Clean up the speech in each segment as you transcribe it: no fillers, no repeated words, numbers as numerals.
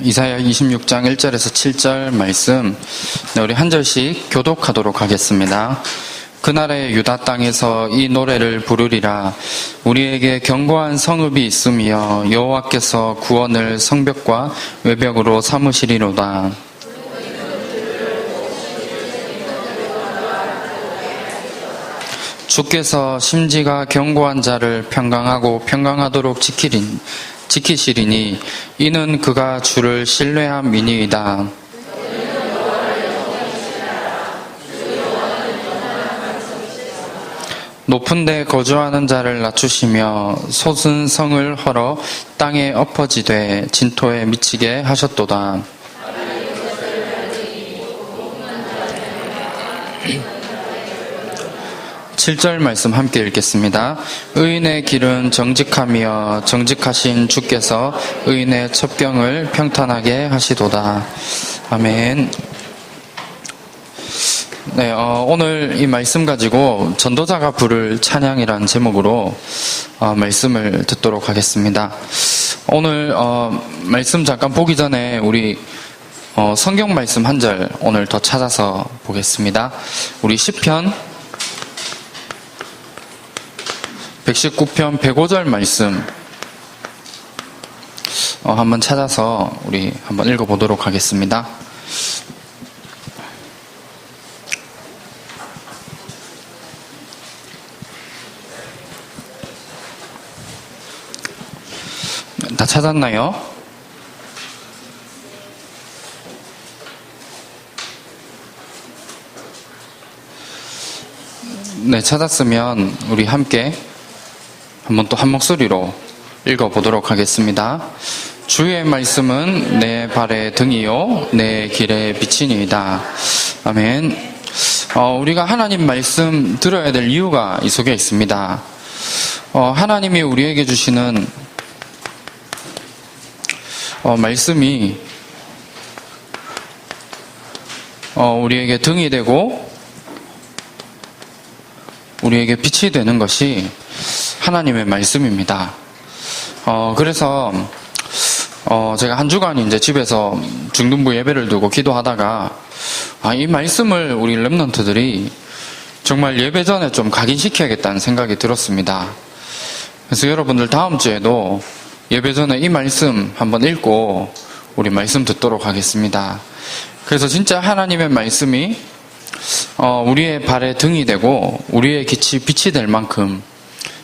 이사야 26장 1절에서 7절 말씀, 우리 한 절씩 교독하도록 하겠습니다. 그날의 유다 땅에서 이 노래를 부르리라. 우리에게 견고한 성읍이 있으며 여호와께서 구원을 성벽과 외벽으로 삼으시리로다. 주께서 심지가 견고한 자를 평강하고 평강하도록 지키시리니 이는 그가 주를 신뢰함이니이다. 높은 데 거주하는 자를 낮추시며 솟은 성을 헐어 땅에 엎어지되 진토에 미치게 하셨도다. 7절 말씀 함께 읽겠습니다. 의인의 길은 정직하며 정직하신 주께서 의인의 첩경을 평탄하게 하시도다. 아멘. 네, 오늘 이 말씀 가지고 전도자가 부를 찬양이라는 제목으로 말씀을 듣도록 하겠습니다. 오늘 말씀 잠깐 보기 전에 우리 성경 말씀 한 절 오늘 더 찾아서 보겠습니다. 우리 시편 119편 105절 말씀 한번 찾아서 우리 한번 읽어보도록 하겠습니다. 다 찾았나요? 네, 찾았으면 우리 함께 한번 또 한 목소리로 읽어보도록 하겠습니다. 주의 말씀은 내 발의 등이요 내 길의 빛이니이다. 아멘. 우리가 하나님 말씀 들어야 될 이유가 이 속에 있습니다. 하나님이 우리에게 주시는 말씀이 우리에게 등이 되고 우리에게 빛이 되는 것이 하나님의 말씀입니다. 그래서 제가 한 주간 이제 집에서 중등부 예배를 두고 기도하다가 이 말씀을 우리 렘넌트들이 정말 예배 전에 좀 각인시켜야겠다는 생각이 들었습니다. 그래서 여러분들 다음 주에도 예배 전에 이 말씀 한번 읽고 우리 말씀 듣도록 하겠습니다. 그래서 진짜 하나님의 말씀이 우리의 발의 등이 되고 우리의 빛이 될 만큼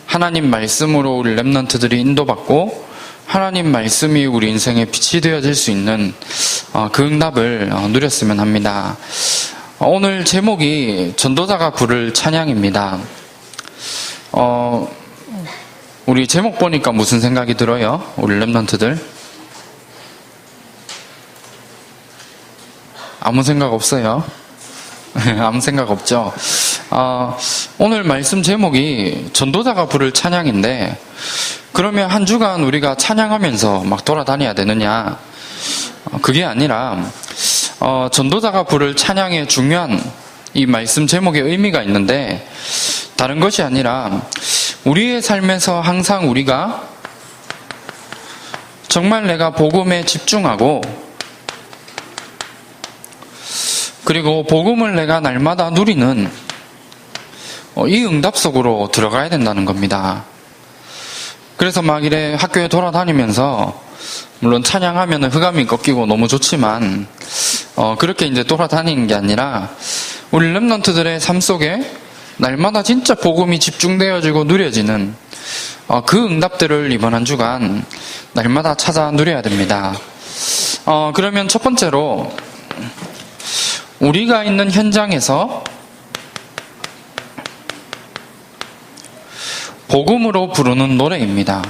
하나님 말씀으로 우리 렘넌트들이 인도받고 하나님 말씀이 우리 인생의 빛이 되어질 수 있는 그 응답을 누렸으면 합니다. 오늘 제목이 전도자가 부를 찬양입니다. 우리 제목 보니까 무슨 생각이 들어요? 우리 렘넌트들? 아무 생각 없어요? 아무 생각 없죠? 오늘 말씀 제목이 전도자가 부를 찬양인데 그러면 한 주간 우리가 찬양하면서 막 돌아다녀야 되느냐? 그게 아니라 전도자가 부를 찬양의 중요한 이 말씀 제목의 의미가 있는데 다른 것이 아니라 우리의 삶에서 항상 우리가 정말 내가 복음에 집중하고 그리고 복음을 내가 날마다 누리는 이 응답 속으로 들어가야 된다는 겁니다. 그래서 막 이래 학교에 돌아다니면서 물론 찬양하면 흑암이 꺾이고 너무 좋지만 그렇게 이제 돌아다니는 게 아니라 우리 렘넌트들의 삶 속에 날마다 진짜 복음이 집중되어지고 누려지는 그 응답들을 이번 한 주간 날마다 찾아 누려야 됩니다. 그러면 첫 번째로 우리가 있는 현장에서 복음으로 부르는 노래입니다.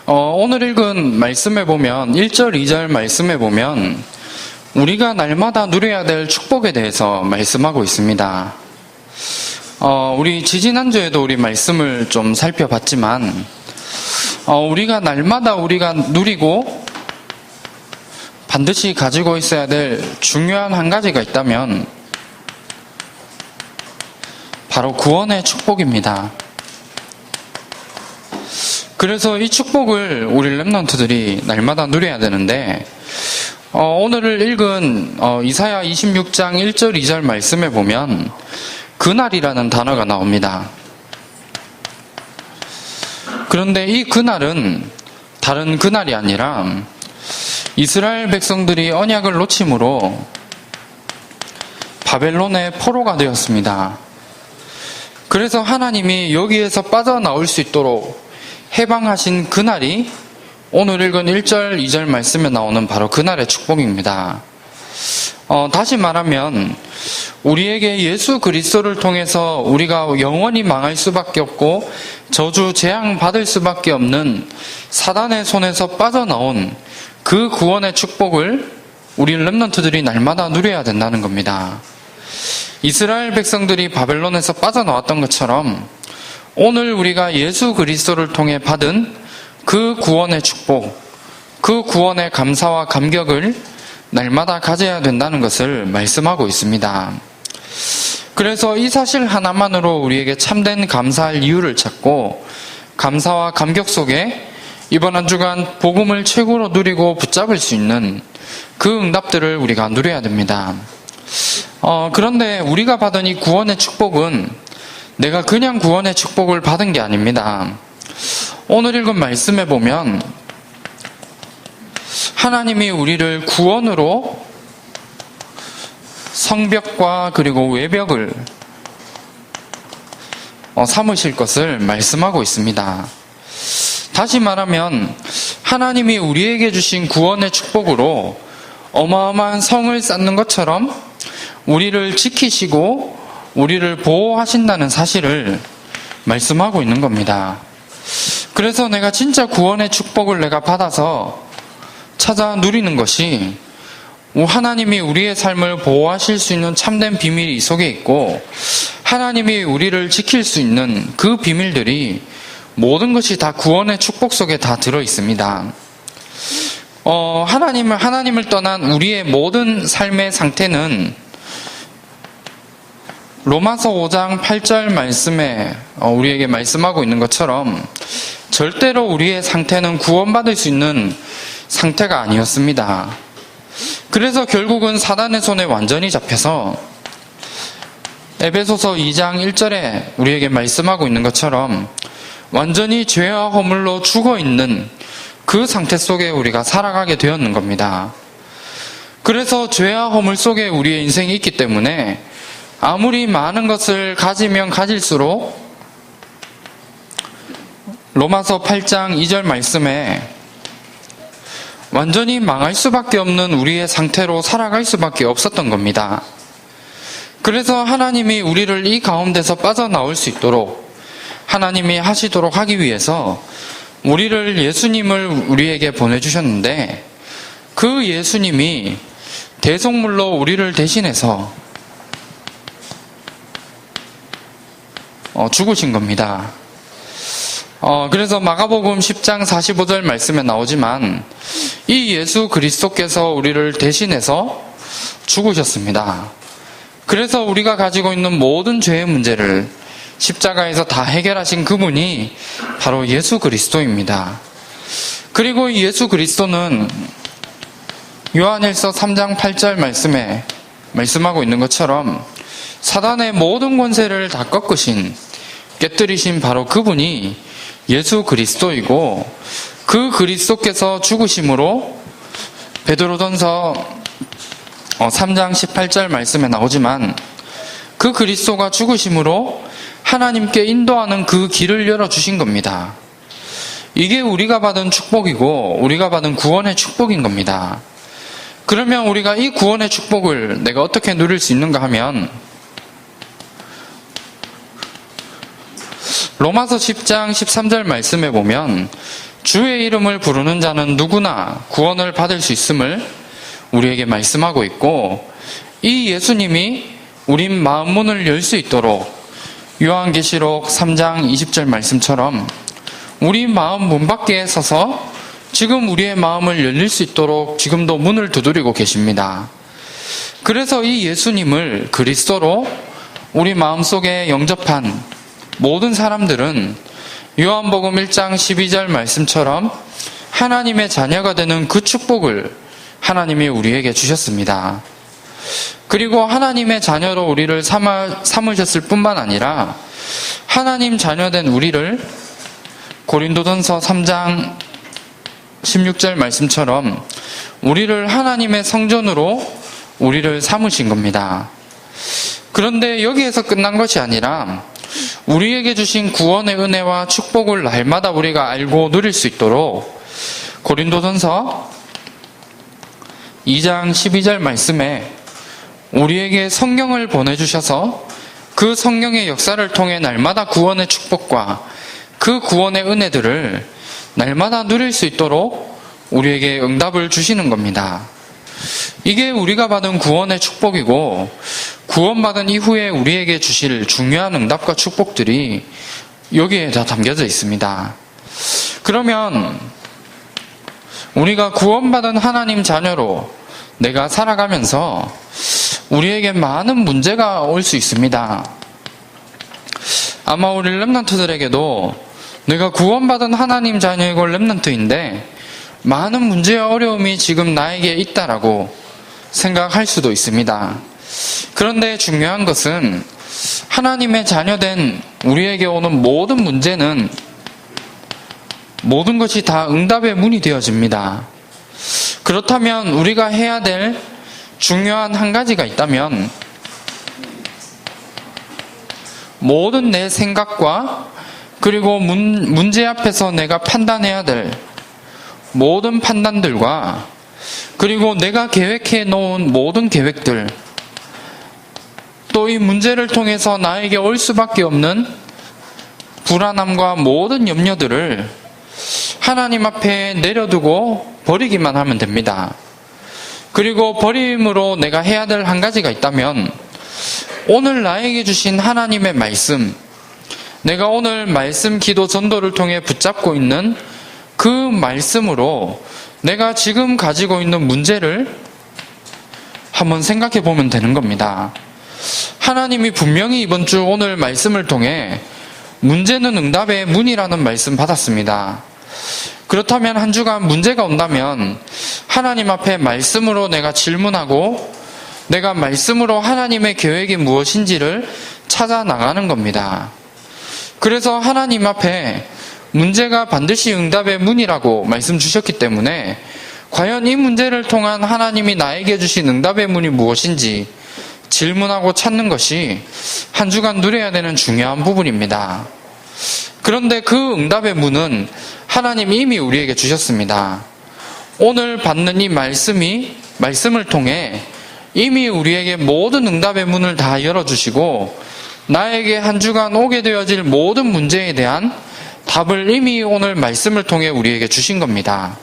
오늘 읽은 말씀에 보면 1절, 2절 말씀에 보면 우리가 날마다 누려야 될 축복에 대해서 말씀하고 있습니다. 우리 지지난주에도 우리 말씀을 좀 살펴봤지만 우리가 날마다 우리가 누리고 반드시 가지고 있어야 될 중요한 한 가지가 있다면 바로 구원의 축복입니다. 그래서 이 축복을 우리 렘넌트들이 날마다 누려야 되는데, 오늘 읽은 이사야 26장 1절 2절 말씀에 보면 그날이라는 단어가 나옵니다. 그런데 이 그날은 다른 그날이 아니라 이스라엘 백성들이 언약을 놓침으로 바벨론의 포로가 되었습니다. 그래서 하나님이 여기에서 빠져나올 수 있도록 해방하신 그날이 오늘 읽은 1절, 2절 말씀에 나오는 바로 그날의 축복입니다. 다시 말하면 우리에게 예수 그리스도를 통해서 우리가 영원히 망할 수밖에 없고 저주, 재앙 받을 수밖에 없는 사단의 손에서 빠져나온 그 구원의 축복을 우리 렘넌트들이 날마다 누려야 된다는 겁니다. 이스라엘 백성들이 바벨론에서 빠져나왔던 것처럼 오늘 우리가 예수 그리스도를 통해 받은 그 구원의 축복, 그 구원의 감사와 감격을 날마다 가져야 된다는 것을 말씀하고 있습니다. 그래서 이 사실 하나만으로 우리에게 참된 감사할 이유를 찾고 감사와 감격 속에 이번 한 주간 복음을 최고로 누리고 붙잡을 수 있는 그 응답들을 우리가 누려야 됩니다. 그런데 우리가 받은 이 구원의 축복은 내가 그냥 구원의 축복을 받은 게 아닙니다. 오늘 읽은 말씀에 보면 하나님이 우리를 구원으로 성벽과 그리고 외벽을 삼으실 것을 말씀하고 있습니다. 다시 말하면 하나님이 우리에게 주신 구원의 축복으로 어마어마한 성을 쌓는 것처럼 우리를 지키시고 우리를 보호하신다는 사실을 말씀하고 있는 겁니다. 그래서 내가 진짜 구원의 축복을 내가 받아서 찾아 누리는 것이 하나님이 우리의 삶을 보호하실 수 있는 참된 비밀이 이 속에 있고 하나님이 우리를 지킬 수 있는 그 비밀들이 모든 것이 다 구원의 축복 속에 다 들어 있습니다. 하나님을 떠난 우리의 모든 삶의 상태는 로마서 5장 8절 말씀에 우리에게 말씀하고 있는 것처럼 절대로 우리의 상태는 구원받을 수 있는 상태가 아니었습니다. 그래서 결국은 사단의 손에 완전히 잡혀서 에베소서 2장 1절에 우리에게 말씀하고 있는 것처럼 완전히 죄와 허물로 죽어있는 그 상태 속에 우리가 살아가게 되었는 겁니다. 그래서 죄와 허물 속에 우리의 인생이 있기 때문에 아무리 많은 것을 가지면 가질수록 로마서 8장 2절 말씀에 완전히 망할 수밖에 없는 우리의 상태로 살아갈 수밖에 없었던 겁니다. 그래서 하나님이 우리를 이 가운데서 빠져나올 수 있도록 하나님이 하시도록 하기 위해서 우리를 예수님을 우리에게 보내주셨는데 그 예수님이 대속물로 우리를 대신해서 죽으신 겁니다. 그래서 마가복음 10장 45절 말씀에 나오지만 이 예수 그리스도께서 우리를 대신해서 죽으셨습니다. 그래서 우리가 가지고 있는 모든 죄의 문제를 십자가에서 다 해결하신 그분이 바로 예수 그리스도입니다. 그리고 이 예수 그리스도는 요한일서 3장 8절 말씀에 말씀하고 있는 것처럼 사단의 모든 권세를 다 꺾으신, 깨뜨리신 바로 그분이 예수 그리스도이고 그 그리스도께서 죽으심으로 베드로전서 3장 18절 말씀에 나오지만 그 그리스도가 죽으심으로 하나님께 인도하는 그 길을 열어주신 겁니다. 이게 우리가 받은 축복이고 우리가 받은 구원의 축복인 겁니다. 그러면 우리가 이 구원의 축복을 내가 어떻게 누릴 수 있는가 하면 로마서 10장 13절 말씀에 보면 주의 이름을 부르는 자는 누구나 구원을 받을 수 있음을 우리에게 말씀하고 있고 이 예수님이 우린 마음 문을 열 수 있도록 요한계시록 3장 20절 말씀처럼 우리 마음 문 밖에 서서 지금 우리의 마음을 열릴 수 있도록 지금도 문을 두드리고 계십니다. 그래서 이 예수님을 그리스도로 우리 마음속에 영접한 모든 사람들은 요한복음 1장 12절 말씀처럼 하나님의 자녀가 되는 그 축복을 하나님이 우리에게 주셨습니다. 그리고 하나님의 자녀로 우리를 삼으셨을 뿐만 아니라 하나님 자녀된 우리를 고린도전서 3장 16절 말씀처럼 우리를 하나님의 성전으로 우리를 삼으신 겁니다. 그런데 여기에서 끝난 것이 아니라 우리에게 주신 구원의 은혜와 축복을 날마다 우리가 알고 누릴 수 있도록 고린도전서 2장 12절 말씀에 우리에게 성경을 보내주셔서 그 성경의 역사를 통해 날마다 구원의 축복과 그 구원의 은혜들을 날마다 누릴 수 있도록 우리에게 응답을 주시는 겁니다. 이게 우리가 받은 구원의 축복이고 구원받은 이후에 우리에게 주실 중요한 응답과 축복들이 여기에 다 담겨져 있습니다. 그러면 우리가 구원받은 하나님 자녀로 내가 살아가면서 우리에게 많은 문제가 올 수 있습니다. 아마 우리 렘넌트들에게도 내가 구원받은 하나님 자녀이고 렘넌트인데 많은 문제와 어려움이 지금 나에게 있다라고 생각할 수도 있습니다. 그런데 중요한 것은 하나님의 자녀된 우리에게 오는 모든 문제는 모든 것이 다 응답의 문이 되어집니다. 그렇다면 우리가 해야 될 중요한 한 가지가 있다면 모든 내 생각과 그리고 문제 앞에서 내가 판단해야 될 모든 판단들과 그리고 내가 계획해 놓은 모든 계획들 또 이 문제를 통해서 나에게 올 수밖에 없는 불안함과 모든 염려들을 하나님 앞에 내려두고 버리기만 하면 됩니다. 그리고 버림으로 내가 해야 될 한 가지가 있다면 오늘 나에게 주신 하나님의 말씀, 내가 오늘 말씀 기도 전도를 통해 붙잡고 있는 그 말씀으로 내가 지금 가지고 있는 문제를 한번 생각해 보면 되는 겁니다. 하나님이 분명히 이번 주 오늘 말씀을 통해 문제는 응답의 문이라는 말씀 받았습니다. 그렇다면 한 주간 문제가 온다면 하나님 앞에 말씀으로 내가 질문하고 내가 말씀으로 하나님의 계획이 무엇인지를 찾아 나가는 겁니다. 그래서 하나님 앞에 문제가 반드시 응답의 문이라고 말씀 주셨기 때문에 과연 이 문제를 통한 하나님이 나에게 주신 응답의 문이 무엇인지 질문하고 찾는 것이 한 주간 누려야 되는 중요한 부분입니다. 그런데 그 응답의 문은 하나님이 이미 우리에게 주셨습니다. 오늘 받는 이 말씀을 통해 이미 우리에게 모든 응답의 문을 다 열어주시고 나에게 한 주간 오게 되어질 모든 문제에 대한 답을 이미 오늘 말씀을 통해 우리에게 주신 겁니다.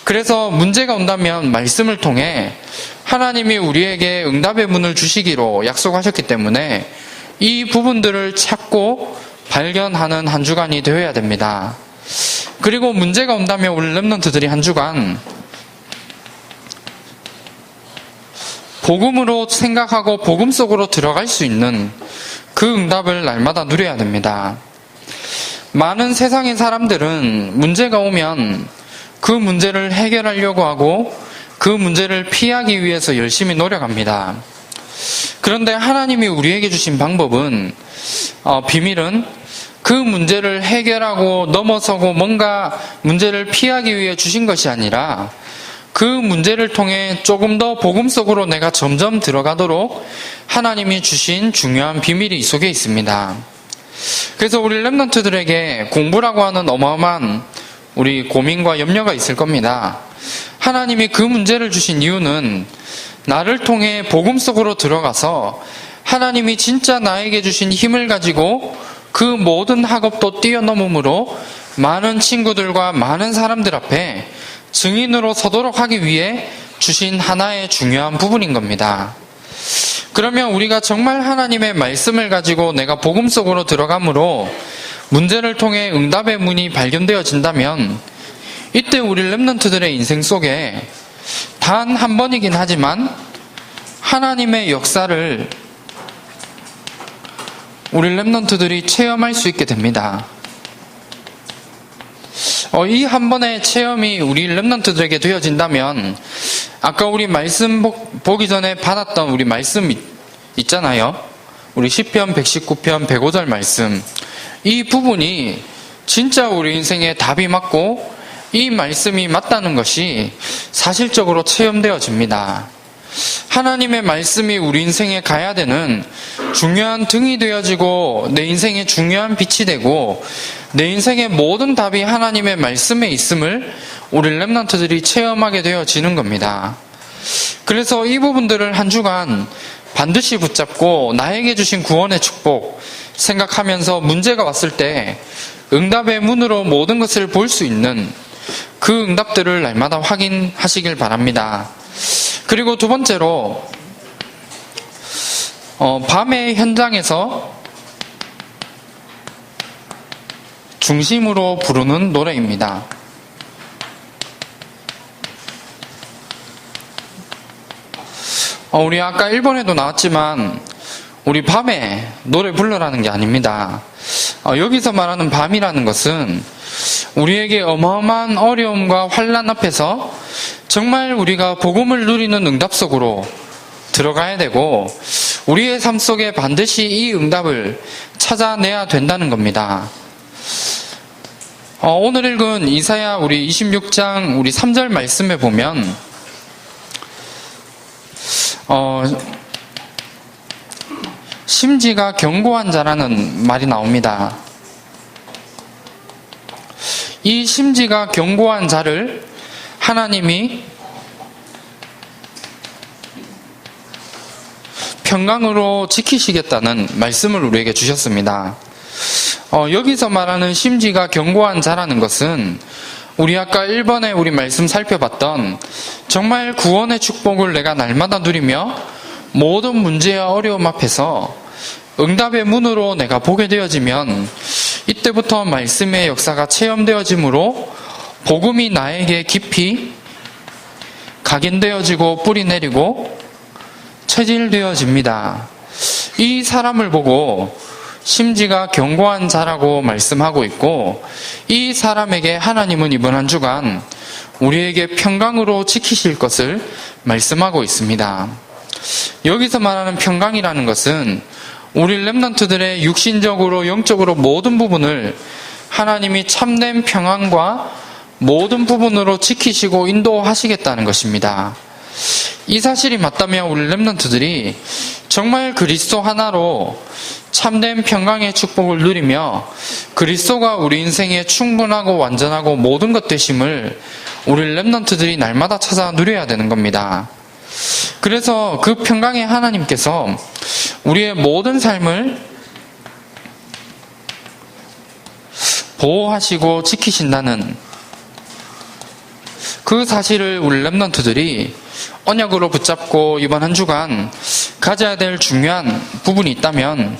그래서 문제가 온다면 말씀을 통해 하나님이 우리에게 응답의 문을 주시기로 약속하셨기 때문에 이 부분들을 찾고 발견하는 한 주간이 되어야 됩니다. 그리고 문제가 온다면 우리 렘넌트들이 한 주간 복음으로 생각하고 복음 속으로 들어갈 수 있는 그 응답을 날마다 누려야 됩니다. 많은 세상의 사람들은 문제가 오면 그 문제를 해결하려고 하고 그 문제를 피하기 위해서 열심히 노력합니다. 그런데 하나님이 우리에게 주신 방법은 비밀은 그 문제를 해결하고 넘어서고 뭔가 문제를 피하기 위해 주신 것이 아니라 그 문제를 통해 조금 더 복음 속으로 내가 점점 들어가도록 하나님이 주신 중요한 비밀이 이 속에 있습니다. 그래서 우리 렘넌트들에게 공부라고 하는 어마어마한 우리 고민과 염려가 있을 겁니다. 하나님이 그 문제를 주신 이유는 나를 통해 복음 속으로 들어가서 하나님이 진짜 나에게 주신 힘을 가지고 그 모든 학업도 뛰어넘음으로 많은 친구들과 많은 사람들 앞에 증인으로 서도록 하기 위해 주신 하나의 중요한 부분인 겁니다. 그러면 우리가 정말 하나님의 말씀을 가지고 내가 복음 속으로 들어가므로 문제를 통해 응답의 문이 발견되어진다면 이때 우리 렘넌트들의 인생 속에 단 한 번이긴 하지만 하나님의 역사를 우리 랩런트들이 체험할 수 있게 됩니다. 이 한 번의 체험이 우리 랩런트들에게 되어진다면 아까 우리 말씀 보기 전에 받았던 우리 말씀 있잖아요. 우리 시편 119편 105절 말씀, 이 부분이 진짜 우리 인생에 답이 맞고 이 말씀이 맞다는 것이 사실적으로 체험되어집니다. 하나님의 말씀이 우리 인생에 가야 되는 중요한 등이 되어지고 내 인생의 중요한 빛이 되고 내 인생의 모든 답이 하나님의 말씀에 있음을 우리 랩런트들이 체험하게 되어지는 겁니다. 그래서 이 부분들을 한 주간 반드시 붙잡고 나에게 주신 구원의 축복 생각하면서 문제가 왔을 때 응답의 문으로 모든 것을 볼 수 있는 그 응답들을 날마다 확인하시길 바랍니다. 그리고 두 번째로 밤의 현장에서 중심으로 부르는 노래입니다. 우리 아까 1번에도 나왔지만 우리 밤에 노래 불러라는 게 아닙니다. 여기서 말하는 밤이라는 것은 우리에게 어마어마한 어려움과 환난 앞에서 정말 우리가 복음을 누리는 응답 속으로 들어가야 되고 우리의 삶 속에 반드시 이 응답을 찾아내야 된다는 겁니다. 오늘 읽은 이사야 우리 26장 우리 3절 말씀에 보면 심지가 견고한 자라는 말이 나옵니다. 이 심지가 견고한 자를 하나님이 평강으로 지키시겠다는 말씀을 우리에게 주셨습니다. 여기서 말하는 심지가 견고한 자라는 것은 우리 아까 1번에 우리 말씀 살펴봤던 정말 구원의 축복을 내가 날마다 누리며 모든 문제와 어려움 앞에서 응답의 문으로 내가 보게 되어지면 이때부터 말씀의 역사가 체험되어지므로 복음이 나에게 깊이 각인되어지고 뿌리 내리고 체질되어집니다. 이 사람을 보고 심지가 견고한 자라고 말씀하고 있고 이 사람에게 하나님은 이번 한 주간 우리에게 평강으로 지키실 것을 말씀하고 있습니다. 여기서 말하는 평강이라는 것은 우리 랩런트들의 육신적으로 영적으로 모든 부분을 하나님이 참된 평안과 모든 부분으로 지키시고 인도하시겠다는 것입니다. 이 사실이 맞다면 우리 랩런트들이 정말 그리스도 하나로 참된 평강의 축복을 누리며 그리스도가 우리 인생에 충분하고 완전하고 모든 것 되심을 우리 랩런트들이 날마다 찾아 누려야 되는 겁니다. 그래서 그 평강의 하나님께서 우리의 모든 삶을 보호하시고 지키신다는 그 사실을 우리 랩런트들이 언약으로 붙잡고 이번 한 주간 가져야 될 중요한 부분이 있다면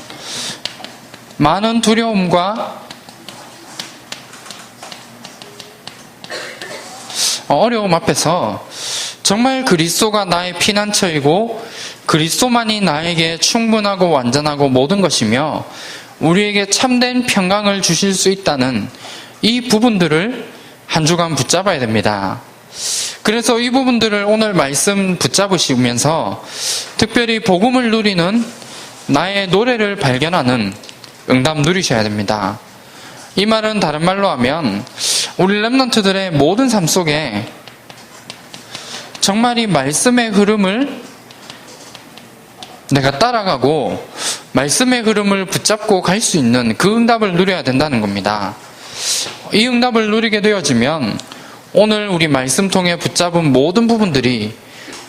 많은 두려움과 어려움 앞에서 정말 그리스도가 나의 피난처이고 그리스도만이 나에게 충분하고 완전하고 모든 것이며 우리에게 참된 평강을 주실 수 있다는 이 부분들을 한 주간 붙잡아야 됩니다. 그래서 이 부분들을 오늘 말씀 붙잡으시면서 특별히 복음을 누리는 나의 노래를 발견하는 응답 누리셔야 됩니다. 이 말은 다른 말로 하면 우리 랩런트들의 모든 삶 속에 정말 이 말씀의 흐름을 내가 따라가고 말씀의 흐름을 붙잡고 갈 수 있는 그 응답을 누려야 된다는 겁니다. 이 응답을 누리게 되어지면 오늘 우리 말씀 통해 붙잡은 모든 부분들이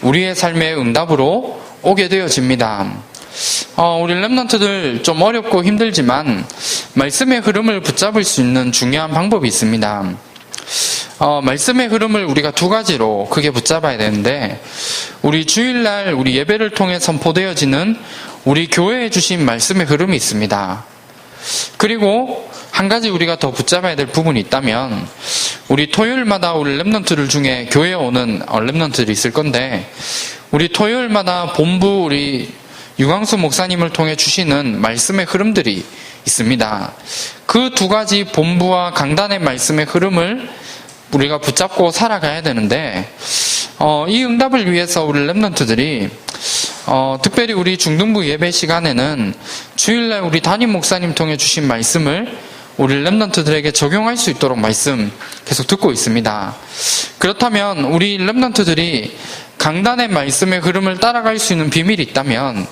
우리의 삶의 응답으로 오게 되어집니다. 우리 랩런트들 좀 어렵고 힘들지만 말씀의 흐름을 붙잡을 수 있는 중요한 방법이 있습니다. 말씀의 흐름을 우리가 두 가지로 크게 붙잡아야 되는데 우리 주일날 우리 예배를 통해 선포되어지는 우리 교회에 주신 말씀의 흐름이 있습니다. 그리고 한 가지 우리가 더 붙잡아야 될 부분이 있다면 우리 토요일마다 우리 랩런트들 중에 교회에 오는 랩런트들이 있을 건데 우리 토요일마다 본부 우리 유광수 목사님을 통해 주시는 말씀의 흐름들이 있습니다. 그 두 가지 본부와 강단의 말씀의 흐름을 우리가 붙잡고 살아가야 되는데, 이 응답을 위해서 우리 렘넌트들이 특별히 우리 중등부 예배 시간에는 주일날 우리 담임 목사님 통해 주신 말씀을 우리 렘넌트들에게 적용할 수 있도록 말씀 계속 듣고 있습니다. 그렇다면 우리 렘넌트들이 강단의 말씀의 흐름을 따라갈 수 있는 비밀이 있다면,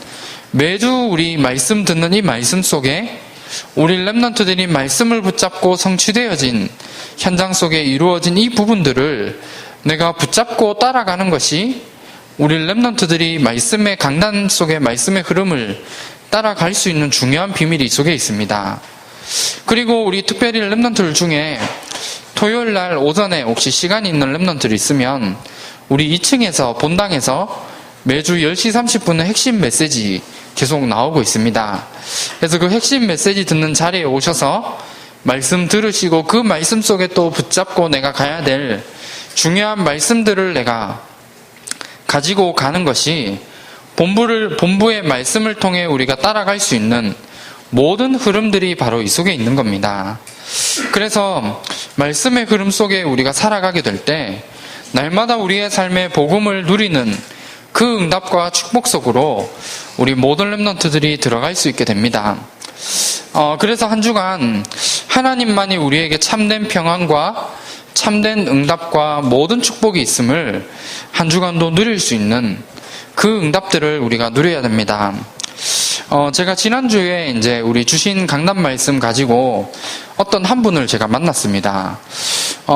매주 우리 말씀 듣는 이 말씀 속에 우리 렘넌트들이 말씀을 붙잡고 성취되어진 현장 속에 이루어진 이 부분들을 내가 붙잡고 따라가는 것이 우리 렘넌트들이 말씀의 강단 속에 말씀의 흐름을 따라갈 수 있는 중요한 비밀이 이 속에 있습니다. 그리고 우리 특별히 렘넌트들 중에 토요일날 오전에 혹시 시간이 있는 렘넌트들이 있으면 우리 2층에서 본당에서 매주 10시 30분에 핵심 메시지 계속 나오고 있습니다. 그래서 그 핵심 메시지 듣는 자리에 오셔서 말씀 들으시고 그 말씀 속에 또 붙잡고 내가 가야 될 중요한 말씀들을 내가 가지고 가는 것이 본부의 말씀을 통해 우리가 따라갈 수 있는 모든 흐름들이 바로 이 속에 있는 겁니다. 그래서 말씀의 흐름 속에 우리가 살아가게 될 때 날마다 우리의 삶의 복음을 누리는 그 응답과 축복 속으로 우리 모든 렘넌트들이 들어갈 수 있게 됩니다. 그래서 한 주간 하나님만이 우리에게 참된 평안과 참된 응답과 모든 축복이 있음을 한 주간도 누릴 수 있는 그 응답들을 우리가 누려야 됩니다. 제가 지난주에 이제 우리 주신 강단 말씀 가지고 어떤 한 분을 제가 만났습니다.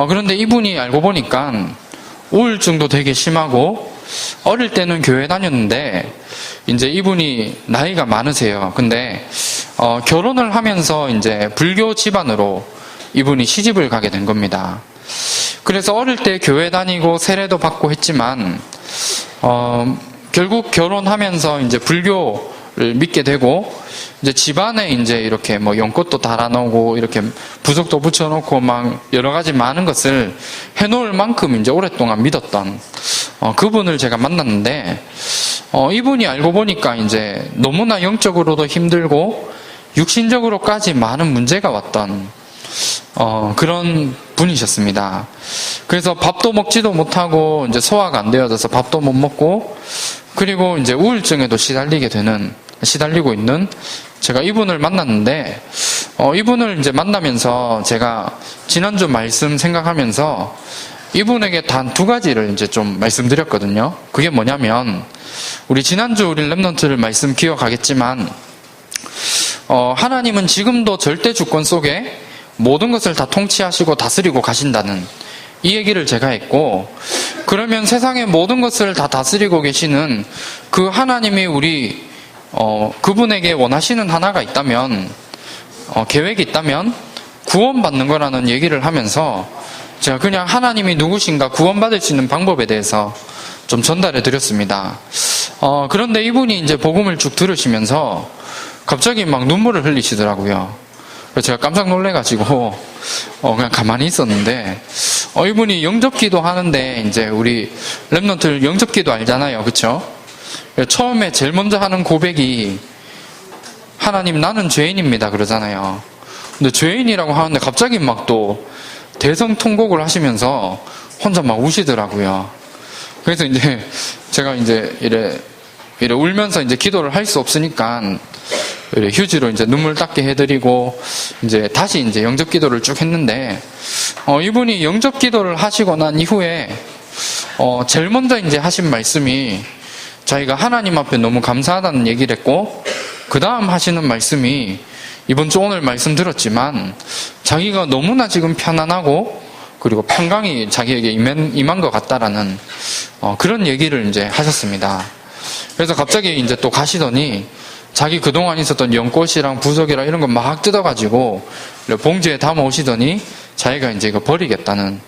그런데 이분이 알고 보니까 우울증도 되게 심하고 어릴 때는 교회 다녔는데 이제 이분이 나이가 많으세요. 근데 결혼을 하면서 이제 불교 집안으로 이분이 시집을 가게 된 겁니다. 그래서 어릴 때 교회 다니고 세례도 받고 했지만 결국 결혼하면서 이제 불교를 믿게 되고 이제 집안에 이제 이렇게 뭐 연꽃도 달아놓고 이렇게 부적도 붙여놓고 막 여러 가지 많은 것을 해놓을 만큼 이제 오랫동안 믿었던 그분을 제가 만났는데 이분이 알고 보니까 이제 너무나 영적으로도 힘들고 육신적으로까지 많은 문제가 왔던 그런 분이셨습니다. 그래서 밥도 먹지도 못하고 이제 소화가 안 되어져서 밥도 못 먹고 그리고 이제 우울증에도 시달리고 있는 제가 이분을 만났는데 이분을 이제 만나면서 제가 지난주 말씀 생각하면서 이분에게 단 두 가지를 이제 좀 말씀드렸거든요. 그게 뭐냐면 우리 지난주 우리 렘넌트를 말씀 기억하겠지만 하나님은 지금도 절대 주권 속에 모든 것을 다 통치하시고 다스리고 가신다는 이 얘기를 제가 했고, 그러면 세상의 모든 것을 다 다스리고 계시는 그 하나님이 우리 그분에게 원하시는 하나가 있다면 계획이 있다면 구원받는 거라는 얘기를 하면서 제가 그냥 하나님이 누구신가 구원받을 수 있는 방법에 대해서 좀 전달해 드렸습니다. 그런데 이분이 이제 복음을 쭉 들으시면서 갑자기 막 눈물을 흘리시더라고요. 그래서 제가 깜짝 놀래가지고 그냥 가만히 있었는데 이분이 영접기도 하는데 이제 우리 렘넌트 영접기도 알잖아요, 그렇죠? 처음에 제일 먼저 하는 고백이 하나님 나는 죄인입니다 그러잖아요. 근데 죄인이라고 하는데 갑자기 막 또 대성통곡을 하시면서 혼자 막 우시더라고요. 그래서 이제 제가 이제 이래 울면서 이제 기도를 할 수 없으니까 이래 휴지로 이제 눈물 닦게 해드리고 이제 다시 이제 영접 기도를 쭉 했는데 이분이 영접 기도를 하시고 난 이후에 제일 먼저 이제 하신 말씀이 자기가 하나님 앞에 너무 감사하다는 얘기를 했고 그 다음 하시는 말씀이 이번 주 오늘 말씀 들었지만 자기가 너무나 지금 편안하고 그리고 평강이 자기에게 임한 것 같다라는 그런 얘기를 이제 하셨습니다. 그래서 갑자기 이제 또 가시더니 자기 그동안 있었던 연꽃이랑 부적이랑 이런 거 막 뜯어가지고 봉지에 담아 오시더니 자기가 이제 이거 버리겠다는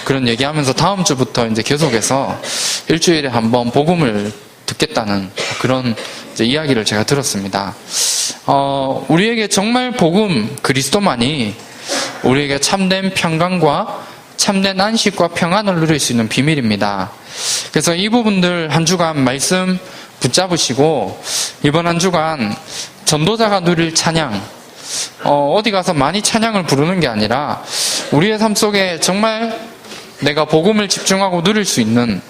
그런 얘기하면서 다음 주부터 이제 계속해서 일주일에 한번 복음을 듣겠다는 그런 이제 이야기를 제가 들었습니다. 우리에게 정말 복음 그리스도만이 우리에게 참된 평강과 참된 안식과 평안을 누릴 수 있는 비밀입니다. 그래서 이 부분들 한 주간 말씀 붙잡으시고 이번 한 주간 전도자가 누릴 찬양, 어디 가서 많이 찬양을 부르는 게 아니라 우리의 삶 속에 정말 내가 복음을 집중하고 누릴 수 있는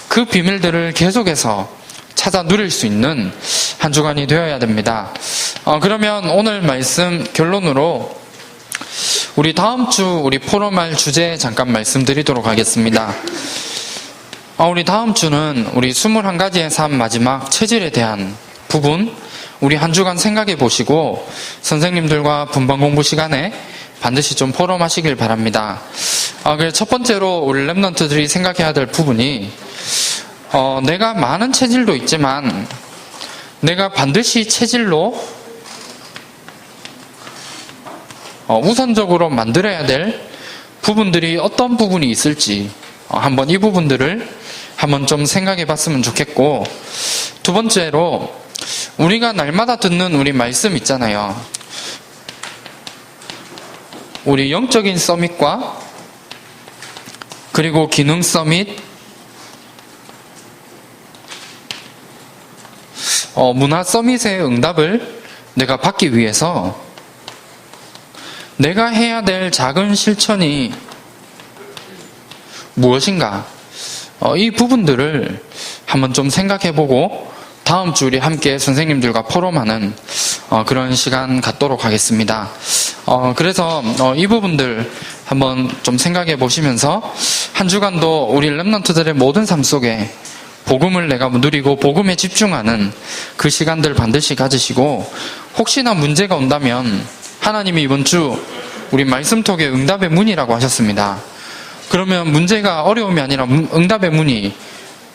그 비밀들을 계속해서 찾아 누릴 수 있는 한 주간이 되어야 됩니다. 그러면 오늘 말씀 결론으로 우리 다음 주 우리 포럼할 주제 잠깐 말씀드리도록 하겠습니다. 우리 다음 주는 우리 21가지의 삶 마지막 체질에 대한 부분 우리 한 주간 생각해 보시고 선생님들과 분반 공부 시간에 반드시 좀 포럼하시길 바랍니다. 그래서 첫 번째로 우리 랩런트들이 생각해야 될 부분이 내가 많은 체질도 있지만 내가 반드시 체질로 우선적으로 만들어야 될 부분들이 어떤 부분이 있을지 한번 이 부분들을 한번 좀 생각해 봤으면 좋겠고, 두 번째로 우리가 날마다 듣는 우리 말씀 있잖아요. 우리 영적인 서밋과 그리고 기능 서밋, 문화 서밋의 응답을 내가 받기 위해서 내가 해야 될 작은 실천이 무엇인가, 이 부분들을 한번 좀 생각해보고 다음 주 우리 함께 선생님들과 포럼하는 그런 시간 갖도록 하겠습니다. 그래서 이 부분들 한번 좀 생각해 보시면서 한 주간도 우리 랩런트들의 모든 삶 속에 복음을 내가 누리고 복음에 집중하는 그 시간들 반드시 가지시고, 혹시나 문제가 온다면 하나님이 이번 주 우리 말씀톡의 응답의 문이라고 하셨습니다. 그러면 문제가 어려움이 아니라 응답의 문이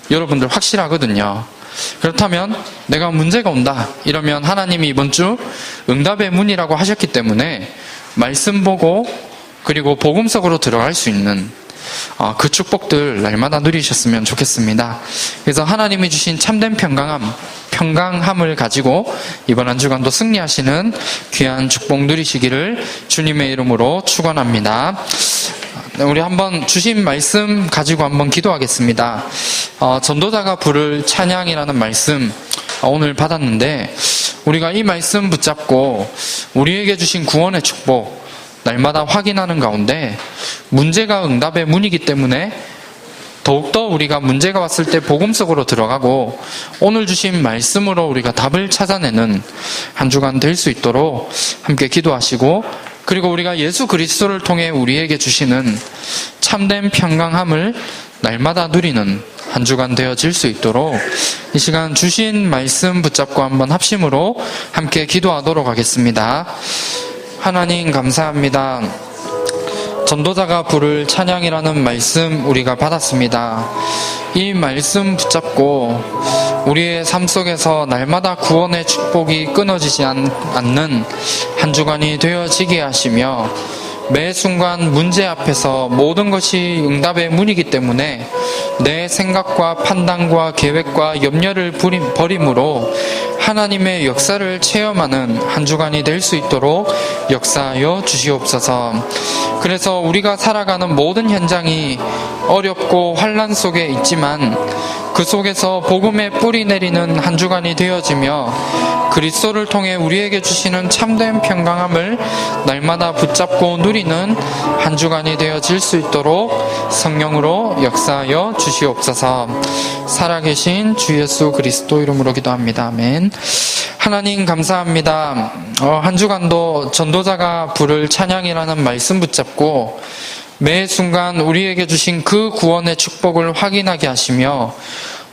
여러분들 확실하거든요. 그렇다면 내가 문제가 온다 이러면 하나님이 이번 주 응답의 문이라고 하셨기 때문에 말씀 보고 그리고 복음 속으로 들어갈 수 있는 그 축복들 날마다 누리셨으면 좋겠습니다. 그래서 하나님이 주신 참된 평강함을 가지고 이번 한 주간도 승리하시는 귀한 축복 누리시기를 주님의 이름으로 축원합니다. 우리 한번 주신 말씀 가지고 한번 기도하겠습니다. 전도자가 부를 찬양이라는 말씀 오늘 받았는데, 우리가 이 말씀 붙잡고 우리에게 주신 구원의 축복 날마다 확인하는 가운데 문제가 응답의 문이기 때문에 더욱더 우리가 문제가 왔을 때 복음 속으로 들어가고 오늘 주신 말씀으로 우리가 답을 찾아내는 한 주간 될 수 있도록 함께 기도하시고, 그리고 우리가 예수 그리스도를 통해 우리에게 주시는 참된 평강함을 날마다 누리는 한 주간 되어질 수 있도록 이 시간 주신 말씀 붙잡고 한번 합심으로 함께 기도하도록 하겠습니다. 하나님 감사합니다. 전도자가 부를 찬양이라는 말씀 우리가 받았습니다. 이 말씀 붙잡고 우리의 삶 속에서 날마다 구원의 축복이 끊어지지 않는 한 주간이 되어지게 하시며, 매 순간 문제 앞에서 모든 것이 응답의 문이기 때문에 내 생각과 판단과 계획과 염려를 버림으로 하나님의 역사를 체험하는 한 주간이 될 수 있도록 역사하여 주시옵소서. 그래서 우리가 살아가는 모든 현장이 어렵고 환난 속에 있지만 그 속에서 복음의 뿌리 내리는 한 주간이 되어지며 그리스도를 통해 우리에게 주시는 참된 평강함을 날마다 붙잡고 누리는 한 주간이 되어질 수 있도록 성령으로 역사하여 주시옵소서. 살아계신 주 예수 그리스도 이름으로 기도합니다. 아멘. 하나님 감사합니다. 한 주간도 전도자가 부를 찬양이라는 말씀 붙잡고 매 순간 우리에게 주신 그 구원의 축복을 확인하게 하시며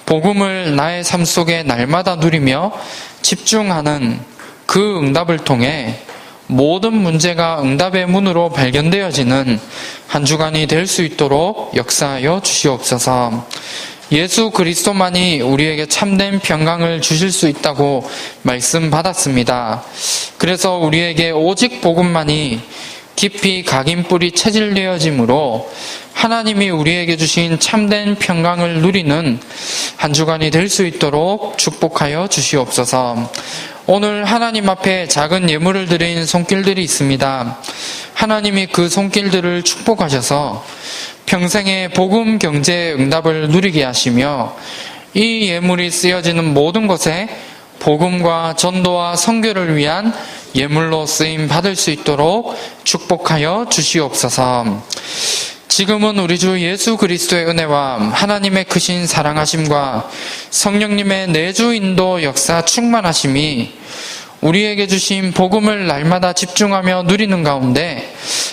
복음을 나의 삶 속에 날마다 누리며 집중하는 그 응답을 통해 모든 문제가 응답의 문으로 발견되어지는 한 주간이 될 수 있도록 역사하여 주시옵소서. 예수 그리스도만이 우리에게 참된 평강을 주실 수 있다고 말씀 받았습니다. 그래서 우리에게 오직 복음만이 깊이 각인 뿌리 체질되어짐으로 하나님이 우리에게 주신 참된 평강을 누리는 한 주간이 될 수 있도록 축복하여 주시옵소서. 오늘 하나님 앞에 작은 예물을 드린 손길들이 있습니다. 하나님이 그 손길들을 축복하셔서 평생의 복음 경제의 응답을 누리게 하시며 이 예물이 쓰여지는 모든 것에 복음과 전도와 선교를 위한 예물로 쓰임 받을 수 있도록 축복하여 주시옵소서. 지금은 우리 주 예수 그리스도의 은혜와 하나님의 크신 사랑하심과 성령님의 내주 인도 역사 충만하심이 우리에게 주신 복음을 날마다 집중하며 누리는 가운데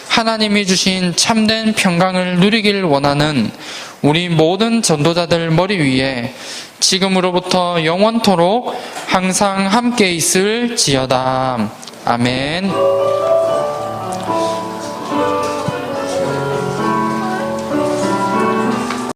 하나님이 주신 참된 평강을 누리길 원하는 우리 모든 전도자들 머리 위에 지금으로부터 영원토록 항상 함께 있을지어다. 아멘.